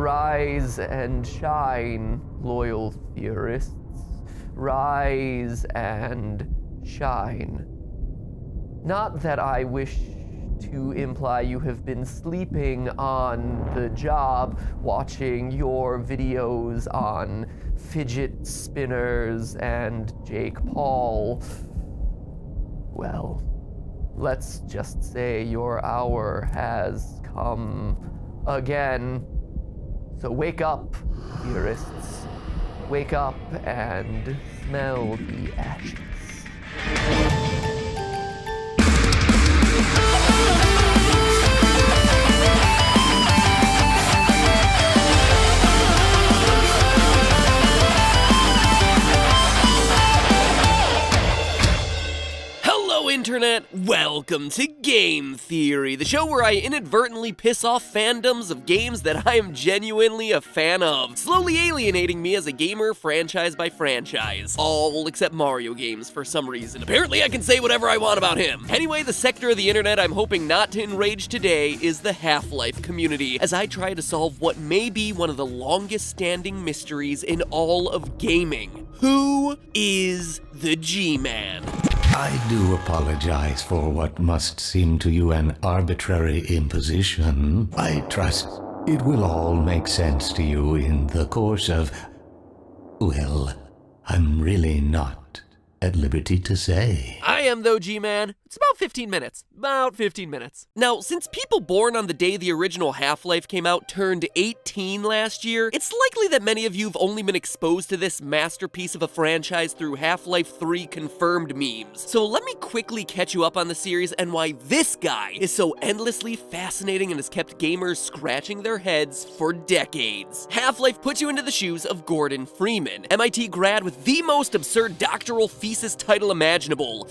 Rise and shine, loyal theorists. Rise and shine. Not that I wish to imply you have been sleeping on the job, watching your videos on fidget spinners and Jake Paul. Well, let's just say your hour has come again. So wake up, theorists. Wake up and smell the ashes. Internet, welcome to Game Theory, the show where I inadvertently piss off fandoms of games that I am genuinely a fan of, slowly alienating me as a gamer franchise by franchise. All except Mario games for some reason. Apparently I can say whatever I want about him. Anyway, the sector of the internet I'm hoping not to enrage today is the Half-Life community, as I try to solve what may be one of the longest standing mysteries in all of gaming. Who is the G-Man? I do apologize for what must seem to you an arbitrary imposition. I trust it will all make sense to you in the course of... well, I'm really not at liberty to say. I am though, G-Man. It's about 15 minutes. About 15 minutes. Now, since people born on the day the original Half-Life came out turned 18 last year, it's likely that many of you have only been exposed to this masterpiece of a franchise through Half-Life 3 confirmed memes. So let me quickly catch you up on the series and why this guy is so endlessly fascinating and has kept gamers scratching their heads for decades. Half-Life puts you into the shoes of Gordon Freeman, MIT grad with the most absurd doctoral thesis title imaginable.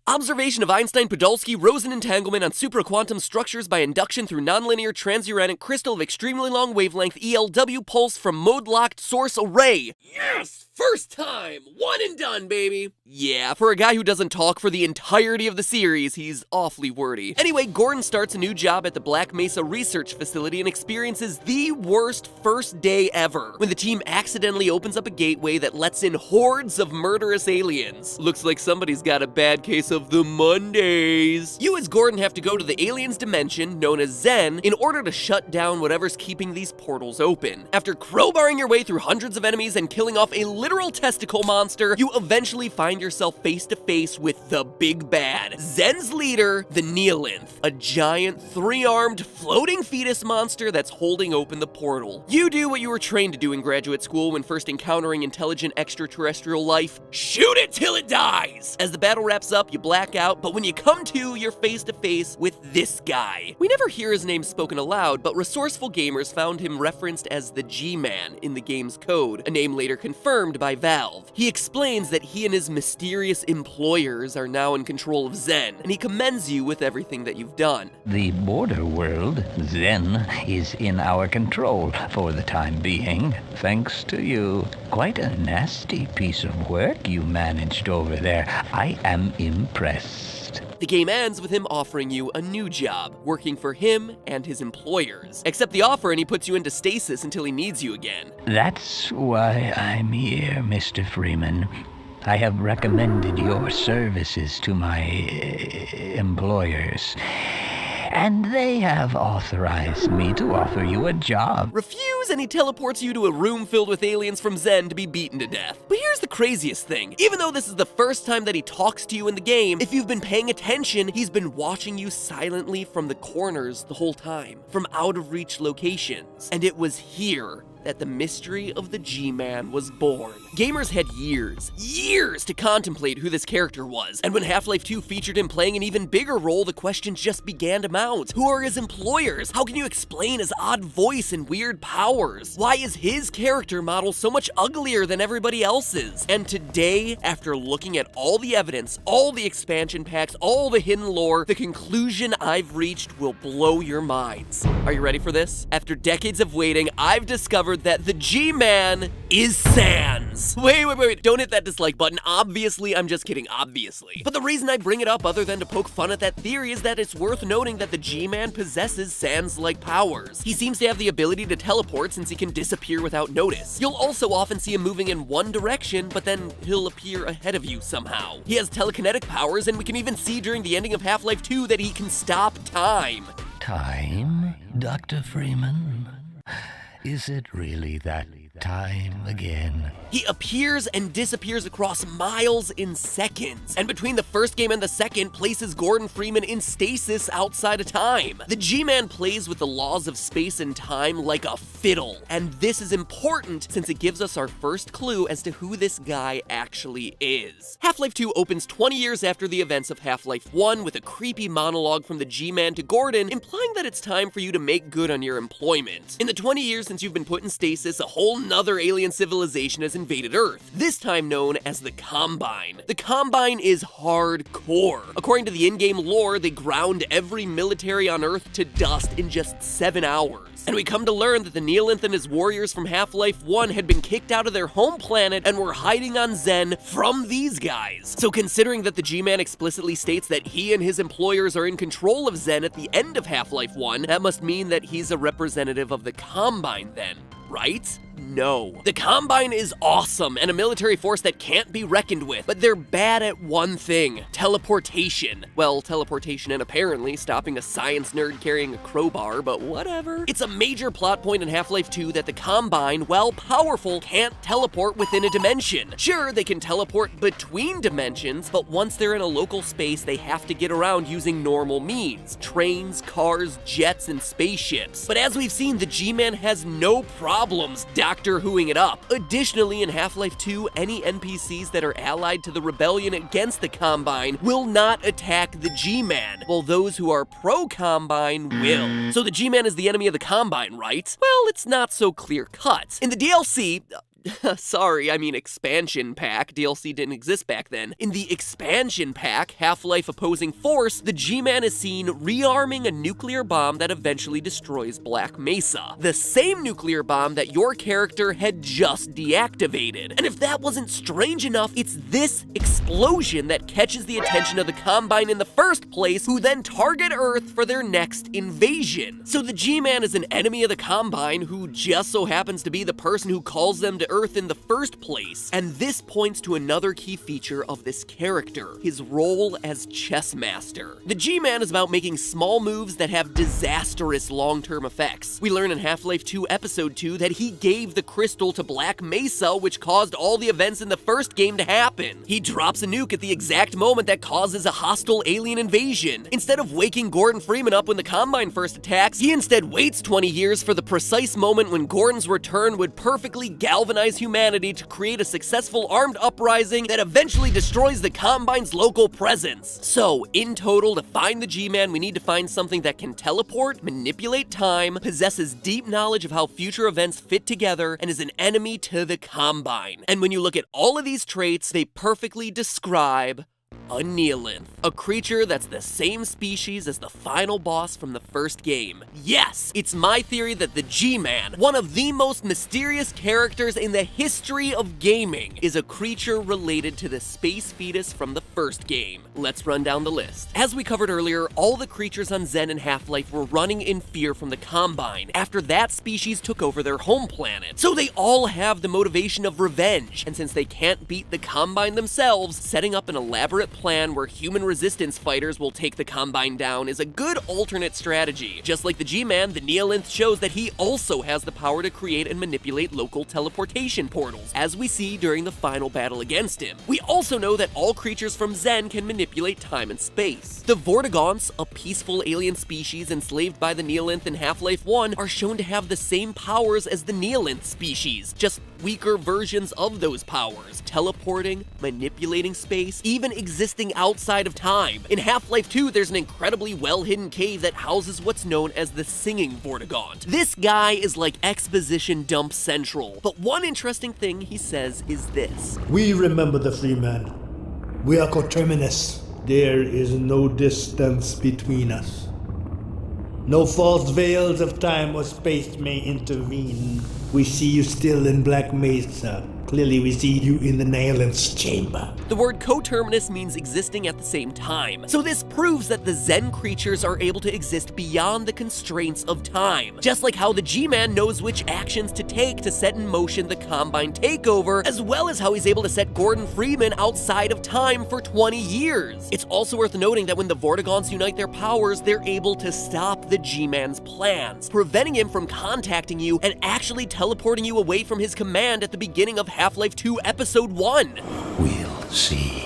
Observation of Einstein-Podolsky-Rosen entanglement on supraquantum structures by induction through nonlinear transuranic crystal of extremely long wavelength ELW pulse from mode-locked source array. Yes! First time! One and done, baby! Yeah, for a guy who doesn't talk for the entirety of the series, he's awfully wordy. Anyway, Gordon starts a new job at the Black Mesa Research Facility and experiences the worst first day ever, when the team accidentally opens up a gateway that lets in hordes of murderous aliens. Looks like somebody's got a bad case of the Mondays. You as Gordon have to go to the aliens' dimension, known as Zen, in order to shut down whatever's keeping these portals open. After crowbarring your way through hundreds of enemies and killing off a literal testicle monster, you eventually find yourself face to face with the big bad, Zen's leader, the Neolinth, a giant three-armed floating fetus monster that's holding open the portal. You do what you were trained to do in graduate school when first encountering intelligent extraterrestrial life: shoot it till it dies! As the battle wraps up, you black out, but when you come to, you're face to face with this guy. We never hear his name spoken aloud, but resourceful gamers found him referenced as the G-Man in the game's code, a name later confirmed by Valve. He explains that he and his mysterious employers are now in control of Zen, and he commends you with everything that you've done. The border world, Zen, is in our control for the time being, thanks to you. Quite a nasty piece of work you managed over there. I am impressed. The game ends with him offering you a new job, working for him and his employers. Accept the offer and he puts you into stasis until he needs you again. That's why I'm here, Mr. Freeman. I have recommended your services to my employers, and they have authorized me to offer you a job. Refuse and he teleports you to a room filled with aliens from Zen to be beaten to death. But here's the craziest thing. Even though this is the first time that he talks to you in the game, if you've been paying attention, he's been watching you silently from the corners the whole time, from out of reach locations. And it was here that the mystery of the G-Man was born. Gamers had years to contemplate who this character was, and when Half-Life 2 featured him playing an even bigger role, the questions just began to mount. Who are his employers? How can you explain his odd voice and weird powers? Why is his character model so much uglier than everybody else's? And today, after looking at all the evidence, all the expansion packs, all the hidden lore, the conclusion I've reached will blow your minds. Are you ready for this? After decades of waiting, I've discovered discover that the G-Man is Sans. Wait, don't hit that dislike button. Obviously, I'm just kidding, obviously. But the reason I bring it up other than to poke fun at that theory is that it's worth noting that the G-Man possesses Sans-like powers. He seems to have the ability to teleport since he can disappear without notice. You'll also often see him moving in one direction, but then he'll appear ahead of you somehow. He has telekinetic powers, and we can even see during the ending of Half-Life 2 that he can stop time. Time, Dr. Freeman? Is it really that time again? He appears and disappears across miles in seconds, and between the first game and the second, places Gordon Freeman in stasis outside of time. The G-Man plays with the laws of space and time like a fiddle, and this is important since it gives us our first clue as to who this guy actually is. Half-Life 2 opens 20 years after the events of Half-Life 1 with a creepy monologue from the G-Man to Gordon, implying that it's time for you to make good on your employment. In the 20 years since you've been put in stasis, a whole another alien civilization has invaded Earth, this time known as the Combine. The Combine is hardcore. According to the in-game lore, they ground every military on Earth to dust in just 7 hours. And we come to learn that the Neolinth and his warriors from Half-Life 1 had been kicked out of their home planet and were hiding on Xen from these guys. So considering that the G-Man explicitly states that he and his employers are in control of Xen at the end of Half-Life 1, that must mean that he's a representative of the Combine then, right? No. The Combine is awesome and a military force that can't be reckoned with, but they're bad at one thing: teleportation. Well, teleportation and apparently stopping a science nerd carrying a crowbar, but whatever. It's a major plot point in Half-Life 2 that the Combine, while powerful, can't teleport within a dimension. Sure, they can teleport between dimensions, but once they're in a local space, they have to get around using normal means: trains, cars, jets, and spaceships. But as we've seen, the G-Man has no problems Doctor Whoing it up. Additionally, in Half-Life 2, any NPCs that are allied to the rebellion against the Combine will not attack the G-Man, while those who are pro-Combine will. So the G-Man is the enemy of the Combine, right? Well, it's not so clear-cut. In the DLC, sorry, I mean expansion pack. DLC didn't exist back then. In the expansion pack, Half-Life Opposing Force, the G-Man is seen rearming a nuclear bomb that eventually destroys Black Mesa. The same nuclear bomb that your character had just deactivated. And if that wasn't strange enough, it's this explosion that catches the attention of the Combine in the first place, who then target Earth for their next invasion. So the G-Man is an enemy of the Combine who just so happens to be the person who calls them to Earth in the first place. And this points to another key feature of this character: his role as chess master. The G-Man is about making small moves that have disastrous long-term effects. We learn in Half-Life 2 Episode 2 that he gave the crystal to Black Mesa, which caused all the events in the first game to happen. He drops a nuke at the exact moment that causes a hostile alien invasion. Instead of waking Gordon Freeman up when the Combine first attacks, he instead waits 20 years for the precise moment when Gordon's return would perfectly galvanize humanity to create a successful armed uprising that eventually destroys the Combine's local presence. So, in total, to find the G-Man, we need to find something that can teleport, manipulate time, possesses deep knowledge of how future events fit together, and is an enemy to the Combine. And when you look at all of these traits, they perfectly describe a Neolinth, a creature that's the same species as the final boss from the first game. Yes, it's my theory that the G-Man, one of the most mysterious characters in the history of gaming, is a creature related to the space fetus from the first game. Let's run down the list. As we covered earlier, all the creatures on Xen and Half-Life were running in fear from the Combine after that species took over their home planet. So they all have the motivation of revenge, and since they can't beat the Combine themselves, setting up an elaborate plan where human resistance fighters will take the Combine down is a good alternate strategy. Just like the G-Man, the Neolinth shows that he also has the power to create and manipulate local teleportation portals, as we see during the final battle against him. We also know that all creatures from Xen can manipulate time and space. The Vortigaunts, a peaceful alien species enslaved by the Neolinth in Half-Life 1, are shown to have the same powers as the Neolinth species, just weaker versions of those powers: teleporting, manipulating space, even existing outside of time. In Half-Life 2, there's an incredibly well-hidden cave that houses what's known as the Singing Vortigaunt. This guy is like exposition dump central, but one interesting thing he says is this: "We remember the free man. We are coterminous. There is no distance between us." No false veils of time or space may intervene. We see you still in Black Mesa. Clearly we see you in the Nailant's chamber. The word coterminous means existing at the same time, so this proves that the Zen creatures are able to exist beyond the constraints of time, just like how the G-Man knows which actions to take to set in motion the Combine takeover, as well as how he's able to set Gordon Freeman outside of time for 20 years. It's also worth noting that when the Vortigaunts unite their powers, they're able to stop the G-Man's plans, preventing him from contacting you and actually teleporting you away from his command at the beginning of Half-Life 2 Episode 1. We'll see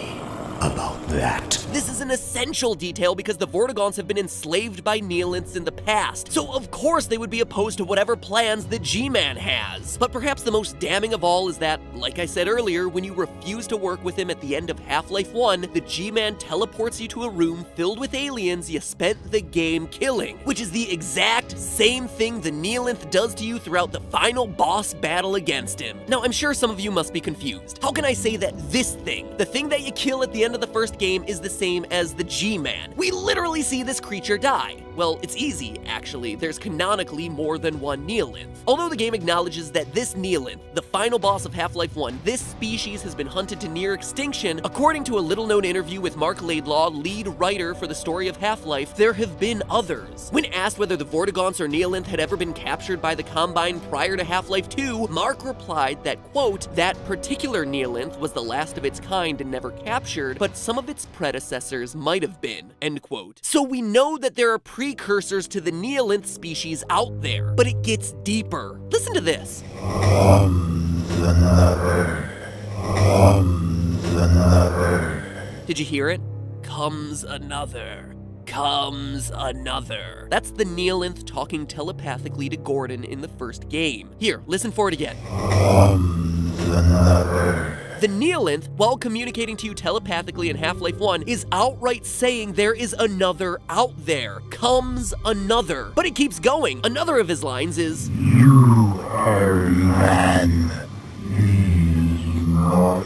about that. This is an essential detail because the Vortigaunts have been enslaved by Neoliths in the past, so of course they would be opposed to whatever plans the G-Man has. But perhaps the most damning of all is that, like I said earlier, when you refuse to work with him at the end of Half-Life 1, the G-Man teleports you to a room filled with aliens you spent the game killing, which is the exact same thing the Neolith does to you throughout the final boss battle against him. Now, I'm sure some of you must be confused. How can I say that this thing, the thing that you kill at the end of the first game, is the same as the G-Man? We literally see this creature die. Well, it's easy, actually. There's canonically more than one Neolith. Although the game acknowledges that this Neolith, the final boss of Half-Life 1, this species has been hunted to near extinction, according to a little-known interview with Mark Laidlaw, lead writer for the story of Half-Life, there have been others. When asked whether the Vortigaunts or Neolith had ever been captured by the Combine prior to Half-Life 2, Mark replied that, quote, that particular Neolith was the last of its kind and never captured, but some of its predecessors might have been, end quote. So we know that there are precursors to the Neolith species out there, but it gets deeper. Listen to this. Comes another. Comes another. Did you hear it? Comes another. Comes another. That's the Neolith talking telepathically to Gordon in the first game. Here, listen for it again. Comes another. The Neolith, while communicating to you telepathically in Half-Life 1, is outright saying there is another out there. Comes another. But it keeps going. Another of his lines is, You are man. He's not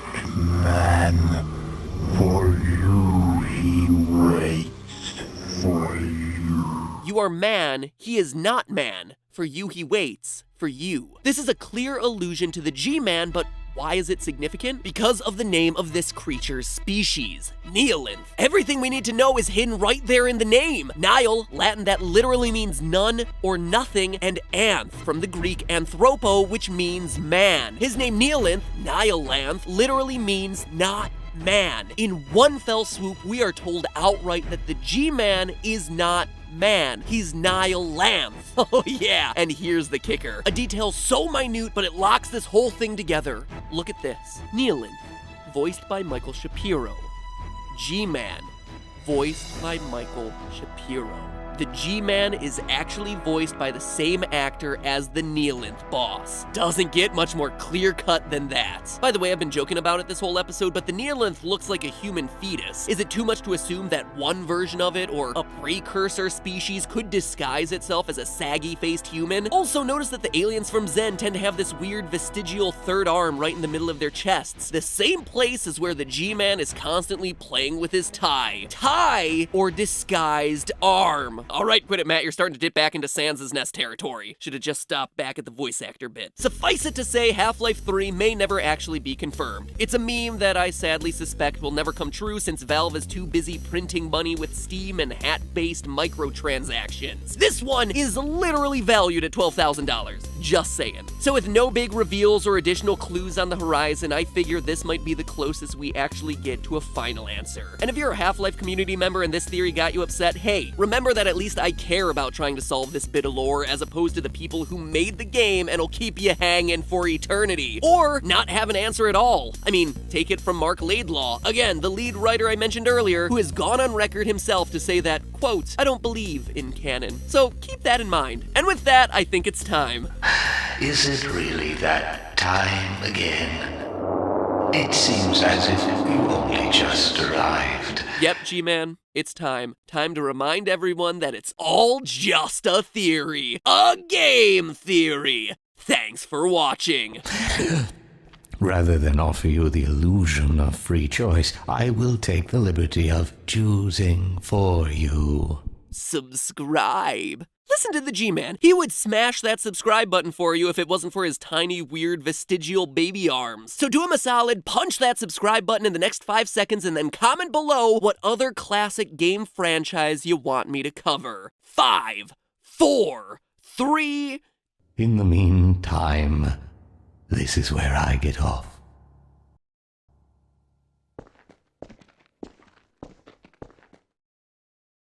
man. For you he waits. For you. you are man, he is not man. For you he waits. For you. This is a clear allusion to the G-Man, but why is it significant? Because of the name of this creature's species, Neolith. Everything we need to know is hidden right there in the name. Nihil, Latin that literally means none or nothing, and anth, from the Greek anthropo, which means man. His name Neolith, Nihilanth, literally means not man. In one fell swoop, we are told outright that the G-Man is not man. He's Nihilanth. Oh yeah, and here's the kicker. A detail so minute, but it locks this whole thing together. Look at this. Neolith, voiced by Michael Shapiro. G-Man, voiced by Michael Shapiro. The G-Man is actually voiced by the same actor as the Neolith boss. Doesn't get much more clear-cut than that. By the way, I've been joking about it this whole episode, but the Neolith looks like a human fetus. Is it too much to assume that one version of it, or a precursor species, could disguise itself as a saggy-faced human? Also, notice that the aliens from Zen tend to have this weird vestigial third arm right in the middle of their chests. The same place as where the G-Man is constantly playing with his tie. Tie, or disguised arm. All right, quit it, Matt. You're starting to dip back into Sans' Nest territory. Should have just stopped back at the voice actor bit. Suffice it to say, Half-Life 3 may never actually be confirmed. It's a meme that I sadly suspect will never come true since Valve is too busy printing money with Steam and hat-based microtransactions. This one is literally valued at $12,000. Just saying. So with no big reveals or additional clues on the horizon, I figure this might be the closest we actually get to a final answer. And if you're a Half-Life community member and this theory got you upset, hey, remember that at least I care about trying to solve this bit of lore as opposed to the people who made the game and will keep you hanging for eternity. Or not have an answer at all. I mean, take it from Mark Laidlaw, again, the lead writer I mentioned earlier, who has gone on record himself to say that, quote, I don't believe in canon. So keep that in mind. And with that, I think it's time. Is it really that time again? It seems as if you've only just arrived. Yep, G-Man, it's time. Time to remind everyone that it's all just a theory. A game theory. Thanks for watching. Rather than offer you the illusion of free choice, I will take the liberty of choosing for you. subscribe. Listen to the G-Man. He would smash that subscribe button for you if it wasn't for his tiny, weird, vestigial baby arms. So do him a solid, punch that subscribe button in the next 5 seconds, and then comment below what other classic game franchise you want me to cover. 5, 4, 3... In the meantime, this is where I get off.